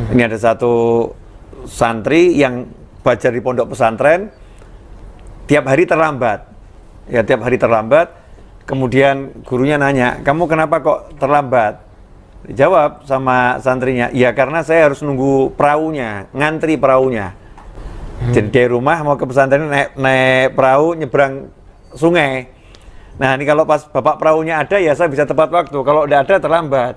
Ini ada satu santri yang belajar di pondok pesantren, tiap hari terlambat. Ya, tiap hari terlambat. Kemudian gurunya nanya, "Kamu kenapa kok terlambat?" Dijawab sama santrinya, "Ya karena saya harus nunggu perahunya, ngantri perahunya." Jadi dari rumah mau ke pesantren naik perahu nyebrang sungai. Nah, ini kalau pas bapak perahunya ada ya saya bisa tepat waktu. Kalau tidak ada terlambat.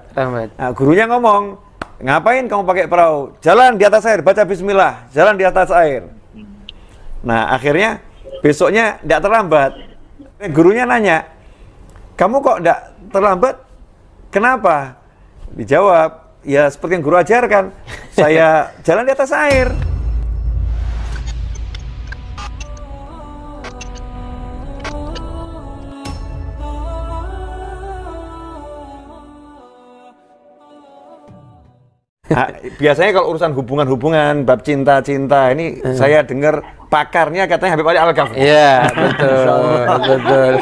Nah, gurunya ngomong, "Ngapain kamu pakai perahu? Jalan di atas air, baca bismillah. Jalan di atas air." Nah, akhirnya besoknya tidak terlambat. Gurunya nanya, "Kamu kok tidak terlambat? Kenapa?" Dijawab, "Ya seperti yang guru ajarkan. Saya jalan di atas air." Nah, biasanya kalau urusan hubungan-hubungan, bab cinta-cinta ini saya dengar pakarnya katanya Habib Ali Al-Ghaffi. Iya, betul, betul.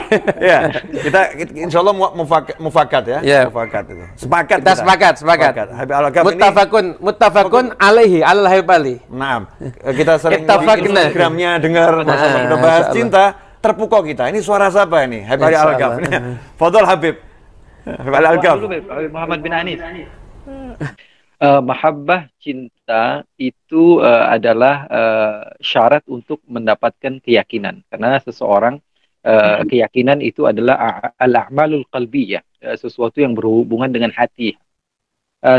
Ya, kita insya Allah mufakat ya. Ya. Mufakat itu. Sepakat Kita sepakat. Habib Al-Ghaffi ini Muttafaqun alaihi alal Habib Ali. Naam. Kita sering di Ittafaqna. Instagramnya dengar kita bahas cinta, terpukau kita. Ini suara siapa ini? Habib Ali Al-Ghaffi. Fadhol Habib. Habib Ali Al-Ghaffi. Habib Muhammad bin Anis. Mahabbah cinta itu adalah syarat untuk mendapatkan keyakinan, karena seseorang keyakinan itu adalah al-a'malul qalbiyah, sesuatu yang berhubungan dengan hati.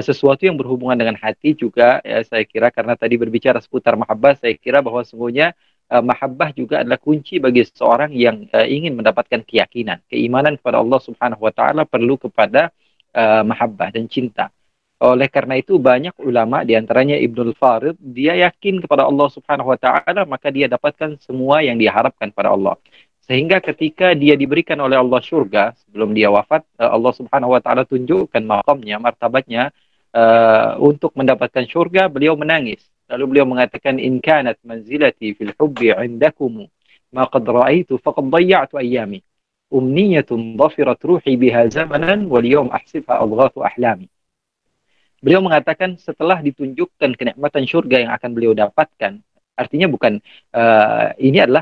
Sesuatu yang berhubungan dengan hati juga saya kira, karena tadi berbicara seputar mahabbah, saya kira bahwa sungguhnya mahabbah juga adalah kunci bagi seseorang yang ingin mendapatkan keyakinan, keimanan kepada Allah Subhanahu wa taala perlu kepada mahabbah dan cinta. Oleh karena itu banyak ulama, diantaranya Ibnul Farid, dia yakin kepada Allah Subhanahu wa taala, maka dia dapatkan semua yang dia harapkan pada Allah. Sehingga ketika dia diberikan oleh Allah surga sebelum dia wafat, Allah Subhanahu wa taala tunjukkan maqamnya, martabatnya untuk mendapatkan surga, beliau menangis. Lalu beliau mengatakan, "In kanat manzilati fil hubbi 'indakum ma qad ra'aitu faqad dhayya'tu ayyami. Umniyatun dhafirat ruhi biha zamanan wal yawm ahsibha adghathu ahlami." Beliau mengatakan setelah ditunjukkan kenikmatan surga yang akan beliau dapatkan, artinya bukan ini adalah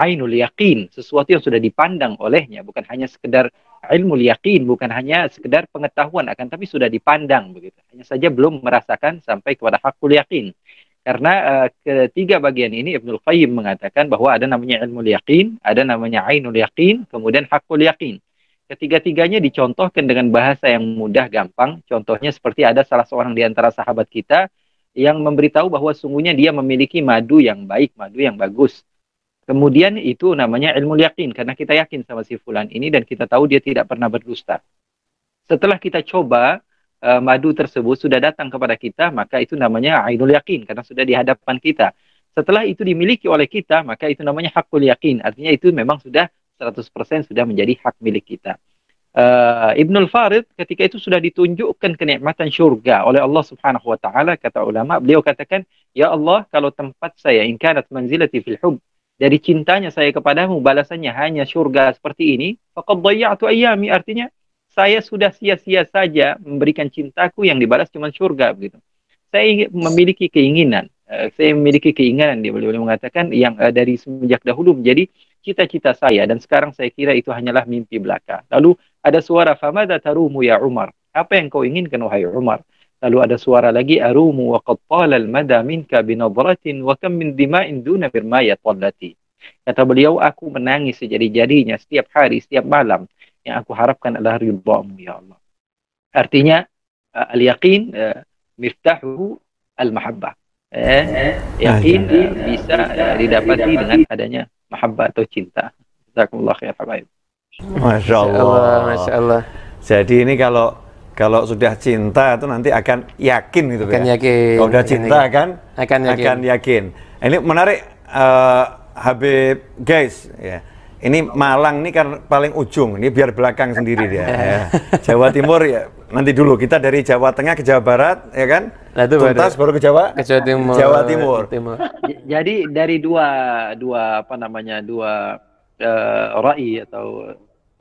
ainul yaqin, sesuatu yang sudah dipandang olehnya, bukan hanya sekedar ilmu yaqin, bukan hanya sekedar pengetahuan akan, tapi sudah dipandang begitu. Hanya saja belum merasakan sampai kepada hakul yaqin. Karena ketiga bagian ini Ibnul Qayyim mengatakan bahwa ada namanya ilmu yaqin, ada namanya ainul yaqin, kemudian hakul yaqin. Ketiga-tiganya dicontohkan dengan bahasa yang mudah, gampang. Contohnya seperti ada salah seorang di antara sahabat kita yang memberitahu bahwa sungguhnya dia memiliki madu yang baik, madu yang bagus. Kemudian itu namanya ilmu yakin, karena kita yakin sama si fulan ini dan kita tahu dia tidak pernah berdusta. Setelah kita coba madu tersebut sudah datang kepada kita, maka itu namanya ainul yakin, karena sudah di hadapan kita. Setelah itu dimiliki oleh kita, maka itu namanya hakul yakin. Artinya itu memang sudah 100% sudah menjadi hak milik kita. Ibnul Farid ketika itu sudah ditunjukkan kenikmatan syurga oleh Allah Subhanahu wa taala, kata ulama, beliau katakan, "Ya Allah, kalau tempat saya in kanat manzilati fil hub, dari cintanya saya kepadamu balasannya hanya syurga seperti ini, faqad dhayya'tu ayyami." Artinya saya sudah sia-sia saja memberikan cintaku yang dibalas cuma syurga begitu. Saya memiliki keinginan, dia boleh mengatakan yang dari semenjak dahulu menjadi cita-cita saya, dan sekarang saya kira itu hanyalah mimpi belaka. Lalu ada suara, "Famada tarumu ya Umar?" Apa yang kau inginkan wahai Umar? Lalu ada suara lagi, "Arumu wa qad tala al-mada minka binadratin wa kam min dima'in duna mirmaya tallati." Kata beliau, aku menangis sejadi-jadinya setiap hari, setiap malam. Yang aku harapkan adalah ridhamu ya Allah. Artinya al-yaqin miftahu al-mahabbah. Yakin bisa didapati dengan adanya mahabbah atau cinta. Jazakumullah khair habaib. Masya Allah. Masya Allah. Jadi ini kalau sudah cinta itu nanti akan yakin gitu Akan ya. yakin. Kalau sudah cinta Akan yakin. Ini menarik Habib guys ya. Ini Malang ini kan paling ujung, ini biar belakang sendiri dia. Ya. Jawa Timur ya, nanti dulu kita dari Jawa Tengah ke Jawa Barat, ya kan? Nah, itu tuntas baru ke Jawa Timur. Jawa Timur. Jadi dari dua rai atau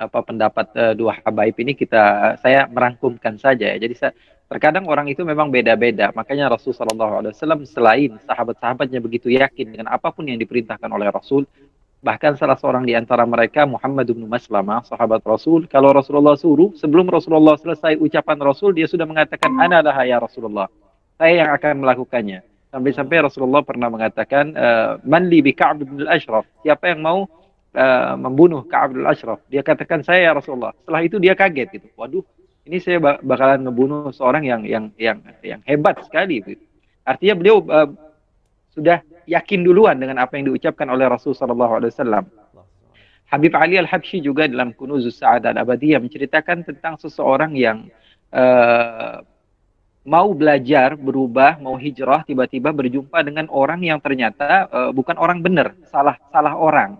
pendapat dua habaib ini saya merangkumkan saja ya. Jadi Terkadang orang itu memang beda-beda. Makanya Rasulullah SAW selain sahabat-sahabatnya begitu yakin dengan apapun yang diperintahkan oleh Rasul, bahkan salah seorang di antara mereka, Muhammad bin Maslamah, sahabat Rasul, kalau Rasulullah suruh, sebelum Rasulullah selesai ucapan Rasul, dia sudah mengatakan, Ana laha ya Rasulullah. Saya yang akan melakukannya. Sampai-sampai Rasulullah pernah mengatakan, Man li bi Ka'b bin al-Ashraf. Siapa yang mau membunuh Ka'b bin al-Ashraf? Dia katakan, saya ya Rasulullah. Setelah itu dia kaget gitu. Waduh, ini saya bakalan ngebunuh seorang yang hebat sekali gitu. Artinya beliau sudah yakin duluan dengan apa yang diucapkan oleh Rasul sallallahu alaihi wasallam. Habib Ali Al-Habsyi juga dalam Kunuzus Sa'adah Al-Abadiyah menceritakan tentang seseorang yang mau belajar, berubah, mau hijrah, tiba-tiba berjumpa dengan orang yang ternyata bukan orang benar, salah orang.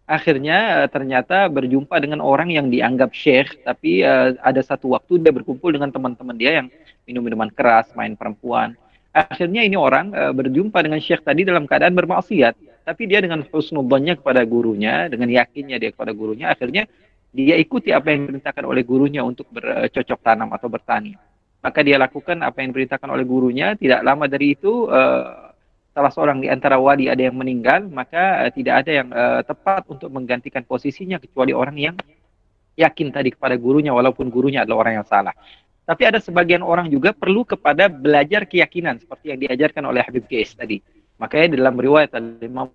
Akhirnya ternyata berjumpa dengan orang yang dianggap syekh, tapi ada satu waktu dia berkumpul dengan teman-teman dia yang minum minuman keras, main perempuan. Akhirnya ini orang berjumpa dengan syekh tadi dalam keadaan bermaksiat, tapi dia dengan husnudzonnya kepada gurunya, dengan yakinnya dia kepada gurunya, akhirnya dia ikuti apa yang diperintahkan oleh gurunya untuk bercocok tanam atau bertani. Maka dia lakukan apa yang diperintahkan oleh gurunya. Tidak lama dari itu salah seorang di antara wali ada yang meninggal, maka tidak ada yang tepat untuk menggantikan posisinya kecuali orang yang yakin tadi kepada gurunya, walaupun gurunya adalah orang yang salah. Tapi ada sebagian orang juga perlu kepada belajar keyakinan seperti yang diajarkan oleh Habib Qais tadi. Makanya dalam riwayat Imam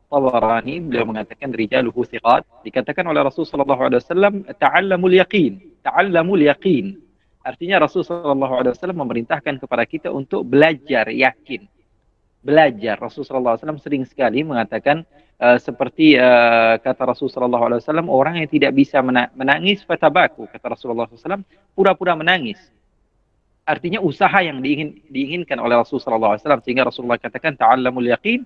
Tabarani beliau mengatakan rijaluhu thiqat, dikatakan oleh Rasulullah SAW, ta'allamul yaqin, ta'allamul yaqin. Artinya Rasulullah SAW memerintahkan kepada kita untuk belajar yakin. Belajar. Rasulullah SAW sering sekali mengatakan seperti kata Rasulullah SAW, orang yang tidak bisa menangis fatabaku, kata Rasulullah SAW, pura-pura menangis. Artinya usaha yang diinginkan oleh Rasulullah SAW, sehingga Rasulullah katakan ta'allamul yaqin,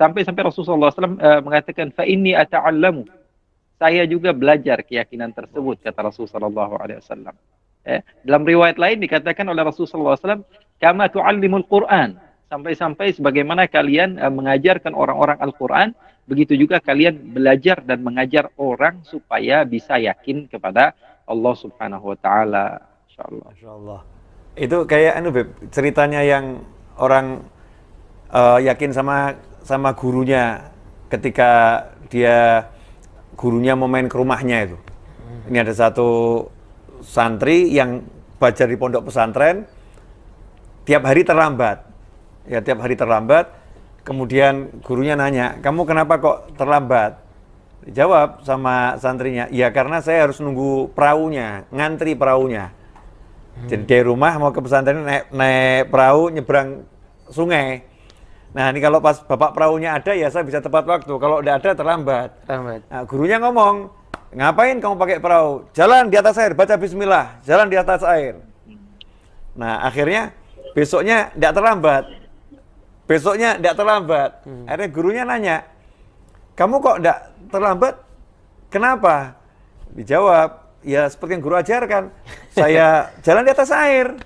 sampai Rasulullah SAW mengatakan fa inni ata'allamu, saya juga belajar keyakinan tersebut, kata Rasulullah SAW. Dalam riwayat lain dikatakan oleh Rasulullah SAW, kama tu'allimul Qur'an, sampai-sampai sebagaimana kalian mengajarkan orang-orang Al-Quran, begitu juga kalian belajar dan mengajar orang supaya bisa yakin kepada Allah Subhanahu wa taala. Insyaallah. Masyaallah. Itu kayak Beb, ceritanya yang orang yakin sama gurunya ketika gurunya mau main ke rumahnya itu. Ini ada satu santri yang belajar di pondok pesantren, tiap hari terlambat. Ya, tiap hari terlambat. Kemudian gurunya nanya, kamu kenapa kok terlambat? Dijawab sama santrinya, ya karena saya harus nunggu perahunya, ngantri perahunya. Jadi dari rumah mau ke pesantren naik perahu nyebrang sungai. Nah ini kalau pas bapak perahunya ada ya saya bisa tepat waktu, kalau tidak ada terlambat. Nah, gurunya ngomong, ngapain kamu pakai perahu? Jalan di atas air, baca bismillah, jalan di atas air. Nah akhirnya besoknya tidak terlambat. Akhirnya gurunya nanya, kamu kok tidak terlambat? Kenapa? Dijawab, ya seperti yang guru ajarkan, saya jalan di atas air.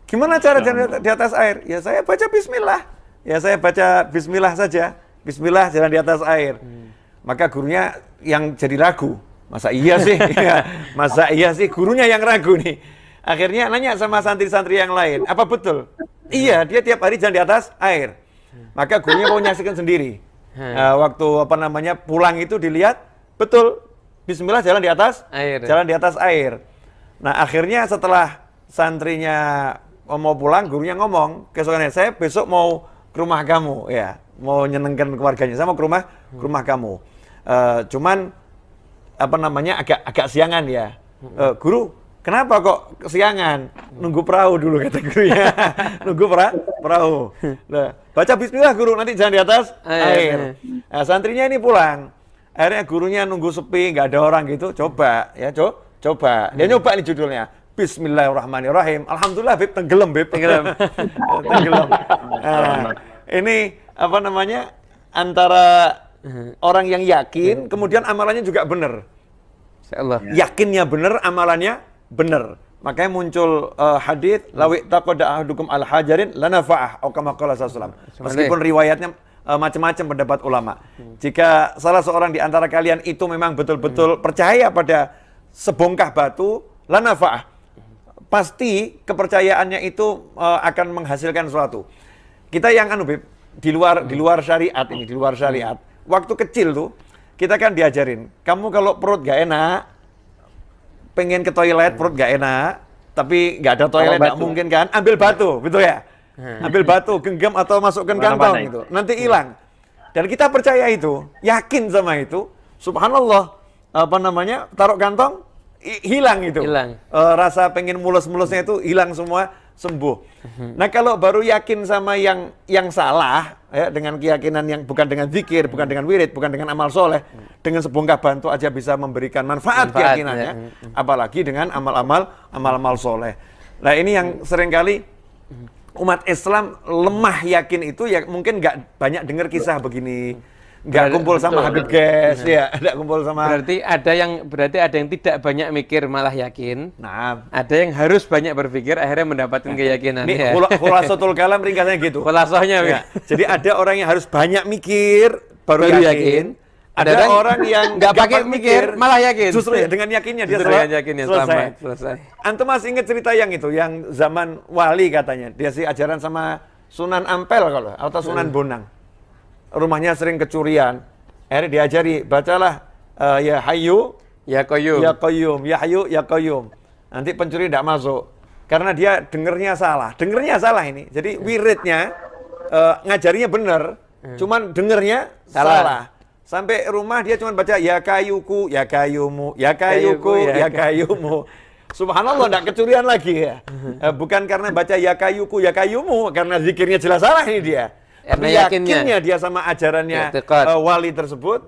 Gimana cara jalan di atas air? Ya saya baca bismillah. Ya saya baca bismillah saja. Bismillah jalan di atas air. Maka gurunya yang jadi ragu. Masa iya sih? Masa iya sih? Gurunya yang ragu nih. Akhirnya nanya sama santri-santri yang lain, apa betul? Iya, dia tiap hari jalan di atas air. Maka gurunya mau nyaksikan sendiri. Waktu pulang itu dilihat, betul, bismillah jalan di atas air. Jalan di atas air. Nah akhirnya setelah santrinya mau pulang, gurunya ngomong, keesokannya, saya besok mau ke rumah kamu, ya, mau nyenengkan keluarganya, saya mau ke rumah kamu. Cuman agak siangan ya. Guru, kenapa kok kesiangan? Nunggu perahu dulu, kata gurunya. Nunggu perahu. Nah, baca bismillah guru, nanti jalan di atas air. Nah, santrinya ini pulang. Akhirnya gurunya nunggu sepi, nggak ada orang gitu. Coba. Dia nyoba nih judulnya. Bismillahirrahmanirrahim. Alhamdulillah, Beb, tenggelam. Nah, ini antara orang yang yakin, kemudian amalannya juga benar. Yakinnya benar, amalannya benar. Makanya muncul hadis lawi taqada ahadukum al hajarin lanafa'ah atau kama qala sallallahu alaihi wasallam. Meskipun riwayatnya macam-macam pendapat ulama. Jika salah seorang di antara kalian itu memang betul-betul percaya pada sebongkah batu, lanafa'ah, pasti kepercayaannya itu akan menghasilkan sesuatu. Kita yang Beb, di luar syariat ini, di luar syariat. Waktu kecil tuh kita kan diajarin, kamu kalau perut gak enak, pengen ke toilet, perut gak enak, tapi nggak ada toilet, nggak mungkin kan? Ambil batu, betul ya? Ambil batu, genggam atau masukkan kantong gitu, nanti hilang. Dan kita percaya itu, yakin sama itu. Subhanallah, taruh kantong, hilang itu. Rasa pengen mulus-mulusnya itu hilang semua, sembuh. Nah kalau baru yakin sama yang salah, ya, dengan keyakinan yang bukan dengan zikir, bukan dengan wirid, bukan dengan amal soleh, dengan sebongkah bantu aja bisa memberikan manfaat keyakinannya, apalagi dengan amal-amal soleh. Nah ini yang seringkali umat Islam lemah yakin itu, ya mungkin nggak banyak dengar kisah begini. Nggak kumpul sama Habib Ges, ya, nggak kumpul sama. Berarti ada yang tidak banyak mikir malah yakin. Nah, ada yang harus banyak berpikir akhirnya mendapatkan keyakinan. Ini khulasatul kalam ringkasnya gitu. Khulasahnya. Ya. Jadi ada orang yang harus banyak mikir baru yakin. Ada orang yang nggak pakai mikir malah yakin. Justru ya, dengan yakinnya dia selesai. Antum masih ingat cerita yang itu, yang zaman wali katanya dia sih ajaran sama Sunan Ampel atau Sunan Bonang. Rumahnya sering kecurian. Akhirnya diajari, bacalah ya Hayyu, ya Qayyum, ya Qayyum, ya Hayyu, ya Qayyum. Nanti pencuri tidak masuk. Karena dia dengernya salah ini. Jadi wiridnya ngajarinya benar, cuman dengernya salah. Sampai rumah dia cuma baca ya kayuku, ya kayumu, ya kayuku, ya kayumu. Subhanallah, tidak kecurian lagi ya. Bukan karena baca ya kayuku, ya kayumu, karena zikirnya jelas salah ini dia. Tapi yakinnya dia sama ajarannya wali tersebut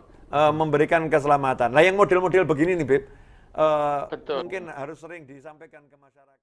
memberikan keselamatan. Nah yang model-model begini nih Beb, mungkin harus sering disampaikan ke masyarakat.